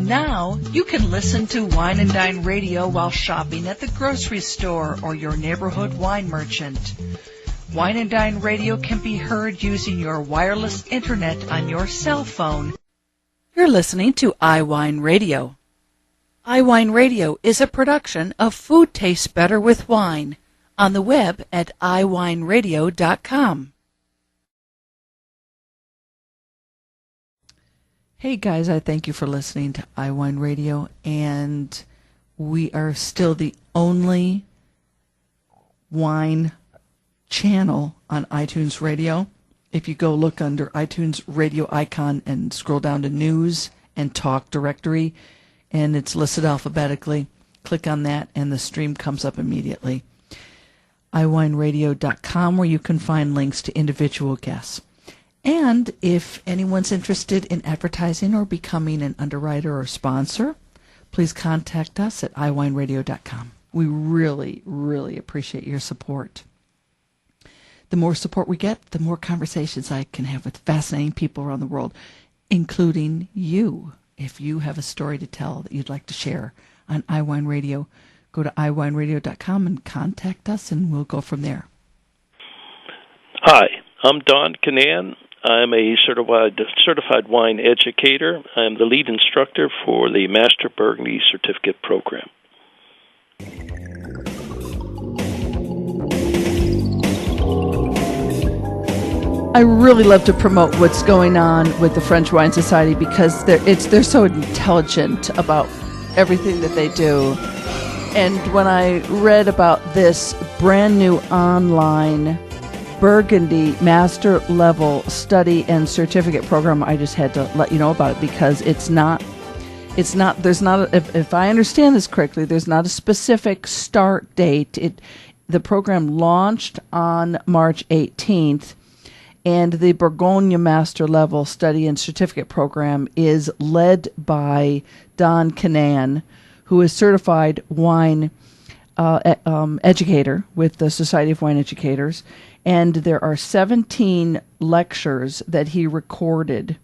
Now you can listen to Wine and Dine Radio while shopping at the grocery store or your neighborhood wine merchant. Wine and Dine Radio can be heard using your wireless internet on your cell phone. You're listening to iWineRadio. iWineRadio is a production of Food Tastes Better with Wine on the web at iWineRadio.com. Hey guys, I thank you for listening to iWineRadio, and we are still the only wine channel on iTunes Radio. If you go look under iTunes Radio icon and scroll down to News and Talk Directory, and it's listed alphabetically, click on that and the stream comes up immediately. iWineRadio.com, where you can find links to individual guests. And if anyone's interested in advertising or becoming an underwriter or sponsor, please contact us at iWineRadio.com. We really, really appreciate your support. The more support we get, the more conversations I can have with fascinating people around the world, including you. If you have a story to tell that you'd like to share on iWine Radio, go to iWineRadio.com and contact us, and we'll go from there. Hi, I'm Don Kinnan. I'm a certified wine educator. I'm the lead instructor for the Master Burgundy Certificate Program. I really love to promote what's going on with the French Wine Society because they're so intelligent about everything that they do. And when I read about this brand new online Burgundy Master Level Study and Certificate Program, I just had to let you know about it because there's not, if I understand this correctly, there's not a specific start date. The program launched on March 18th, and the Bourgogne Master Level Study and Certificate Program is led by Don Kinnan, who is certified wine educator with the Society of Wine Educators. And there are 17 lectures that he recorded.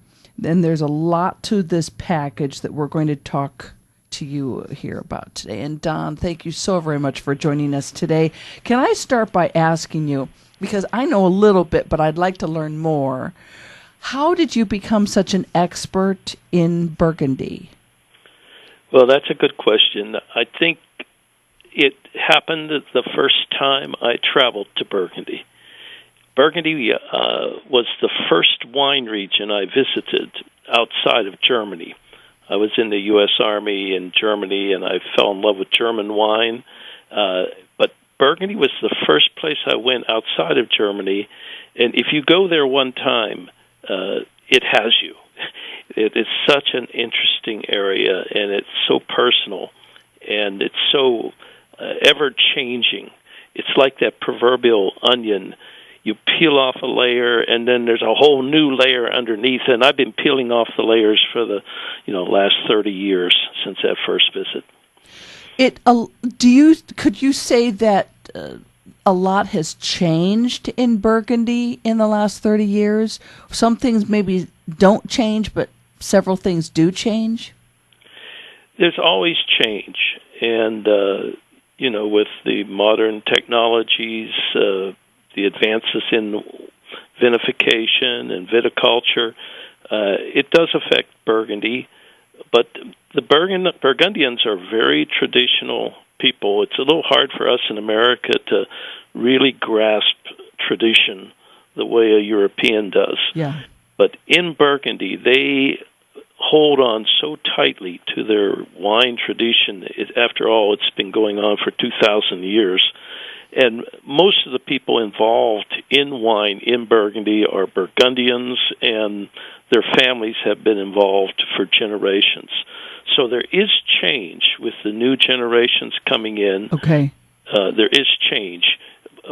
And there's a lot to this package that we're going to talk to you here about today. And Don, thank you so very much for joining us today. Can I start by asking you, because I know a little bit, but I'd like to learn more, how did you become such an expert in Burgundy? Well, that's a good question. I think it happened the first time I traveled to Burgundy. Burgundy was the first wine region I visited outside of Germany. I was in the U.S. Army in Germany, and I fell in love with German wine. But Burgundy was the first place I went outside of Germany. And if you go there one time, it has you. It is such an interesting area, and it's so personal, and it's so ever-changing. It's like that proverbial onion. You peel off a layer, and then there's a whole new layer underneath. And I've been peeling off the layers for the last 30 years since that first visit. Could you say that a lot has changed in Burgundy in the last 30 years? Some things maybe don't change, but several things do change? There's always change. And, with the modern technologies, the advances in vinification and viticulture, it does affect Burgundy. But the Burgundians are very traditional people. It's a little hard for us in America to really grasp tradition the way a European does. Yeah. But in Burgundy, they hold on so tightly to their wine tradition. After all, it's been going on for 2,000 years. And most of the people involved in wine in Burgundy are Burgundians, and their families have been involved for generations. So there is change with the new generations coming in. Okay. There is change,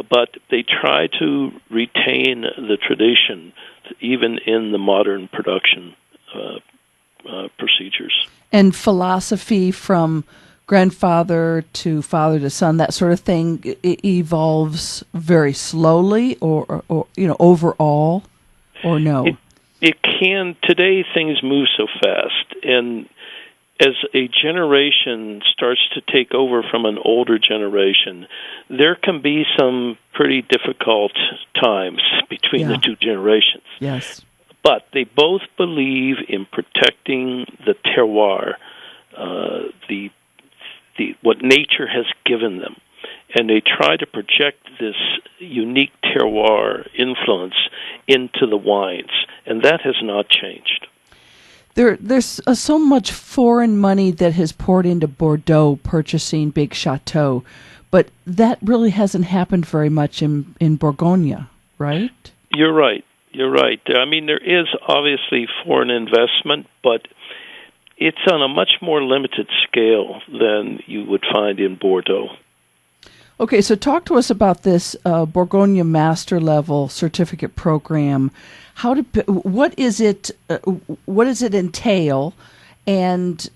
but they try to retain the tradition even in the modern production procedures. And philosophy from grandfather to father to son, that sort of thing, it evolves very slowly or overall, or no? It can. Today things move so fast, and as a generation starts to take over from an older generation, there can be some pretty difficult times between the two generations. Yes. But they both believe in protecting the terroir, what nature has given them. And they try to project this unique terroir influence into the wines. And that has not changed. There's so much foreign money that has poured into Bordeaux purchasing big chateaux, but that really hasn't happened very much in Bourgogne, right? You're right. I mean, there is obviously foreign investment, but it's on a much more limited scale than you would find in Bordeaux. Okay, so talk to us about this Bourgogne Master Level Certificate Program. What is it? What does it entail, and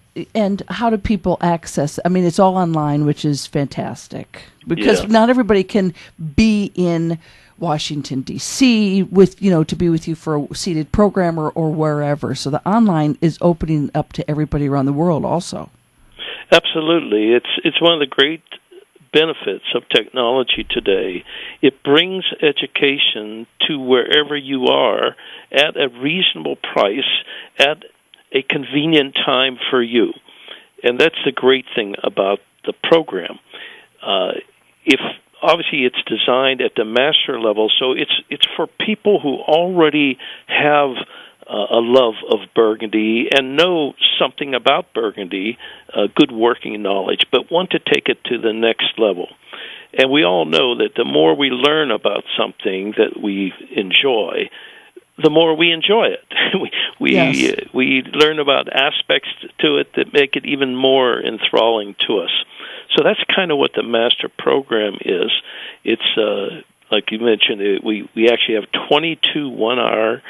how do people access? I mean, it's all online, which is fantastic because not everybody can be in Washington D.C. to be with you for a seated program or wherever. So the online is opening up to everybody around the world, also. Absolutely, it's one of the great benefits of technology today. It brings education to wherever you are at a reasonable price at a convenient time for you. And that's the great thing about the program. Obviously it's designed at the master level, so it's for people who already have a love of Burgundy and know something about Burgundy, good working knowledge, but want to take it to the next level. And we all know that the more we learn about something that we enjoy, the more we enjoy it. We learn about aspects to it that make it even more enthralling to us. So that's kind of what the master program is. It's like you mentioned, we actually have 22 one-hour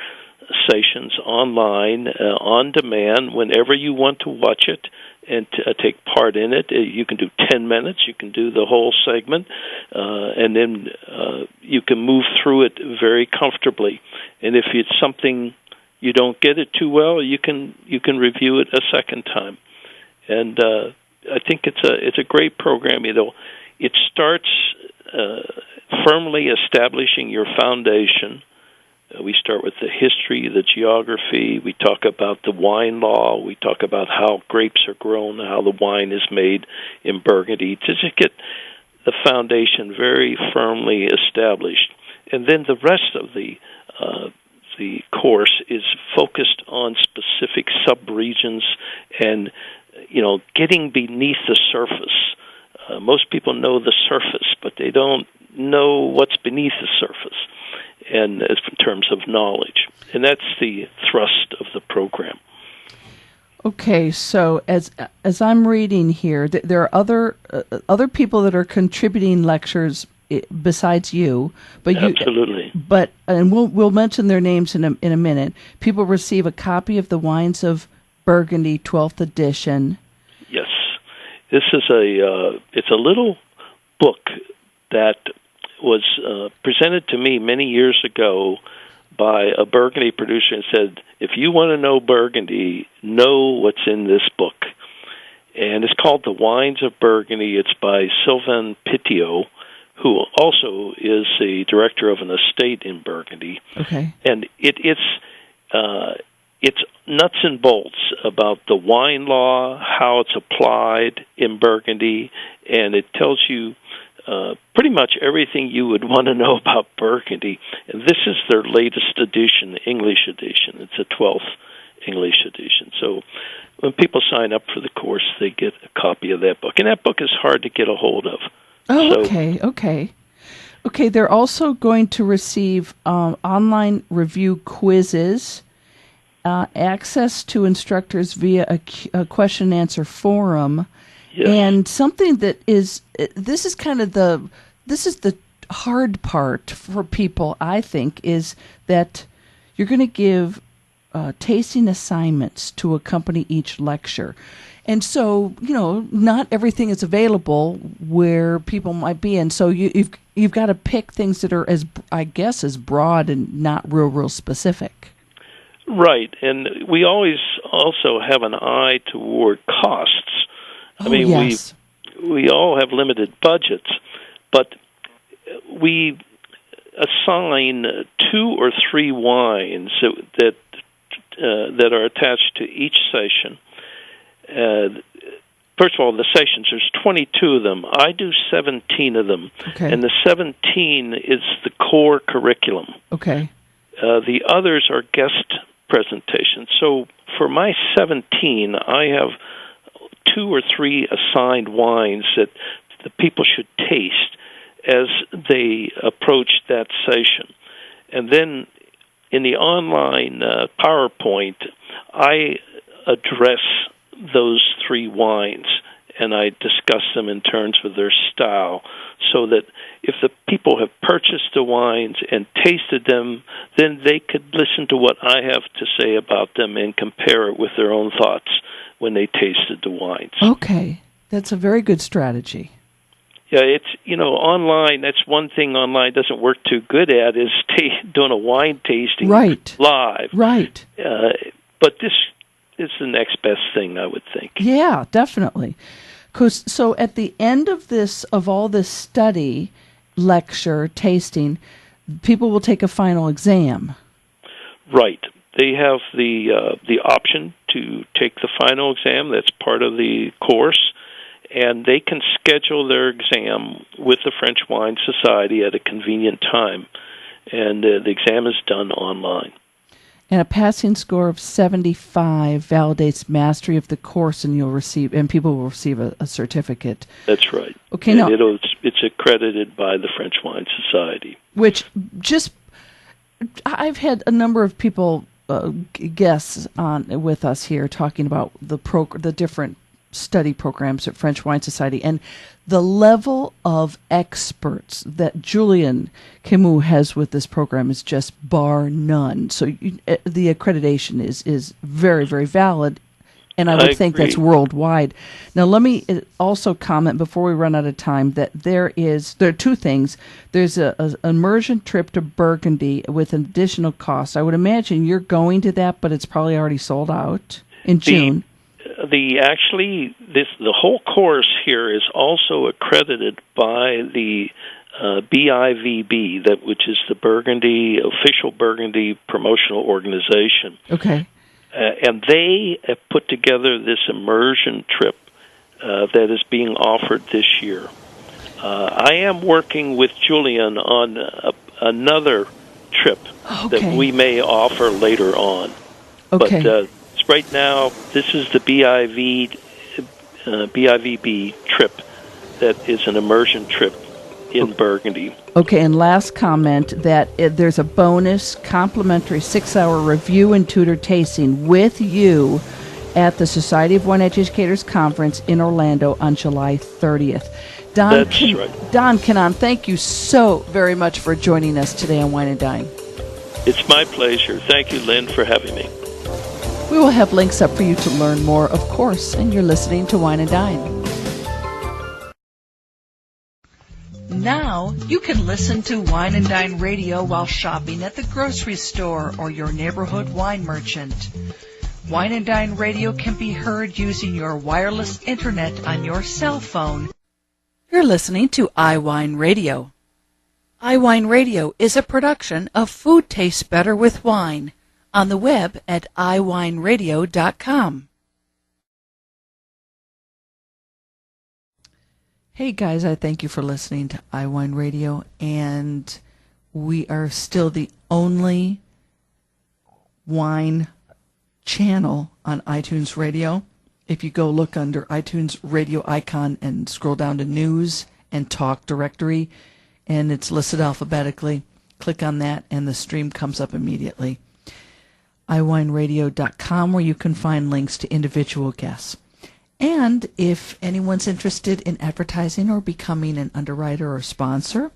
sessions online, on demand, whenever you want to watch it and take part in it. You can do 10 minutes, you can do the whole segment, and then you can move through it very comfortably. And if it's something you don't get it too well, you can review it a second time. And I think it's a great program. It starts firmly establishing your foundation. We start with the history, the geography. We talk about the wine law. We talk about how grapes are grown, how the wine is made in Burgundy, to just get the foundation very firmly established. And then the rest of the course is focused on specific subregions and, getting beneath the surface. Most people know the surface, but they don't know what's beneath the surface. And in terms of knowledge, and that's the thrust of the program. Okay, so as I'm reading here, there are other people that are contributing lectures besides you, but absolutely. And we'll mention their names in a minute. People receive a copy of the Wines of Burgundy 12th edition. Yes, this is it's a little book that was presented to me many years ago by a Burgundy producer and said, if you want to know Burgundy, know what's in this book. And it's called The Wines of Burgundy. It's by Sylvain Pitiot, who also is the director of an estate in Burgundy. Okay. And it's nuts and bolts about the wine law, how it's applied in Burgundy, and it tells you pretty much everything you would want to know about Burgundy. And this is their latest edition, the English edition. It's a 12th English edition. So when people sign up for the course, they get a copy of that book. And that book is hard to get a hold of. Oh, okay. They're also going to receive online review quizzes, access to instructors via a question and answer forum. Yes. And something that is the hard part for people, I think, is that you're going to give tasting assignments to accompany each lecture. And so, not everything is available where people might be. And so you've got to pick things that are as broad and not real specific. Right, and we always also have an eye toward costs. I mean, yes. we all have limited budgets, but we assign 2 or 3 wines that are attached to each session. First of all, the sessions, there's 22 of them. I do 17 of them, and the 17 is the core curriculum. Okay. The others are guest presentations. So for my 17, I have 2 or 3 assigned wines that the people should taste as they approach that session. And then in the online PowerPoint, I address those 3 wines, and I discuss them in terms of their style, so that if the people have purchased the wines and tasted them, then they could listen to what I have to say about them and compare it with their own thoughts when they tasted the wines. Okay, that's a very good strategy. Yeah, it's, online, that's one thing online doesn't work too good at, is doing a wine tasting live. Right. But this is the next best thing, I would think. Yeah, definitely. So at the end of all this study, lecture, tasting, people will take a final exam. Right. They have the option to take the final exam. That's part of the course. And they can schedule their exam with the French Wine Society at a convenient time. And the exam is done online. And a passing score of 75 validates mastery of the course, and people will receive a certificate. That's right. Okay, and it's accredited by the French Wine Society. Which I've had a number of people, guests on with us here, talking about the different study programs at French Wine Society, and the level of experts that Julien Camus has with this program is just bar none. So the accreditation is very, very valid, and I would think that's worldwide. Now, let me also comment before we run out of time that there are 2 things. There's an immersion trip to Burgundy with an additional cost. I would imagine you're going to that, but it's probably already sold out in June. The whole course here is also accredited by the BIVB, which is the official Burgundy promotional organization. Okay. And they have put together this immersion trip that is being offered this year. I am working with Julien on another trip that we may offer later on. Okay. But right now, this is the BIVB trip that is an immersion trip in Burgundy. Okay, and last comment that there's a bonus complimentary 6-hour review and tutor tasting with you at the Society of Wine Educators Conference in Orlando on July 30th. Don Kinnan, thank you so very much for joining us today on Wine and Dine. It's my pleasure. Thank you, Lynn, for having me. We will have links up for you to learn more, of course, and you're listening to Wine and Dine. Now, you can listen to Wine and Dine Radio while shopping at the grocery store or your neighborhood wine merchant. Wine and Dine Radio can be heard using your wireless internet on your cell phone. You're listening to iWineRadio. iWineRadio is a production of Food Tastes Better with Wine, on the web at iWineRadio.com. Hey guys, I thank you for listening to iWine Radio, and we are still the only wine channel on iTunes Radio. If you go look under iTunes radio icon and scroll down to News and Talk Directory, and it's listed alphabetically, click on that and the stream comes up immediately. iWineRadio.com, where you can find links to individual guests. And if anyone's interested in advertising or becoming an underwriter or sponsor,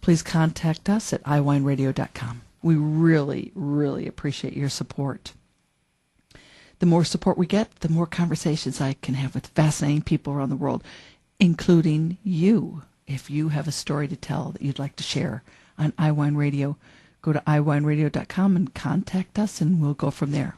please contact us at iWineRadio.com. We really, really appreciate your support. The more support we get, the more conversations I can have with fascinating people around the world, including you. If you have a story to tell that you'd like to share on iWine Radio, go to iWineRadio.com and contact us, and we'll go from there.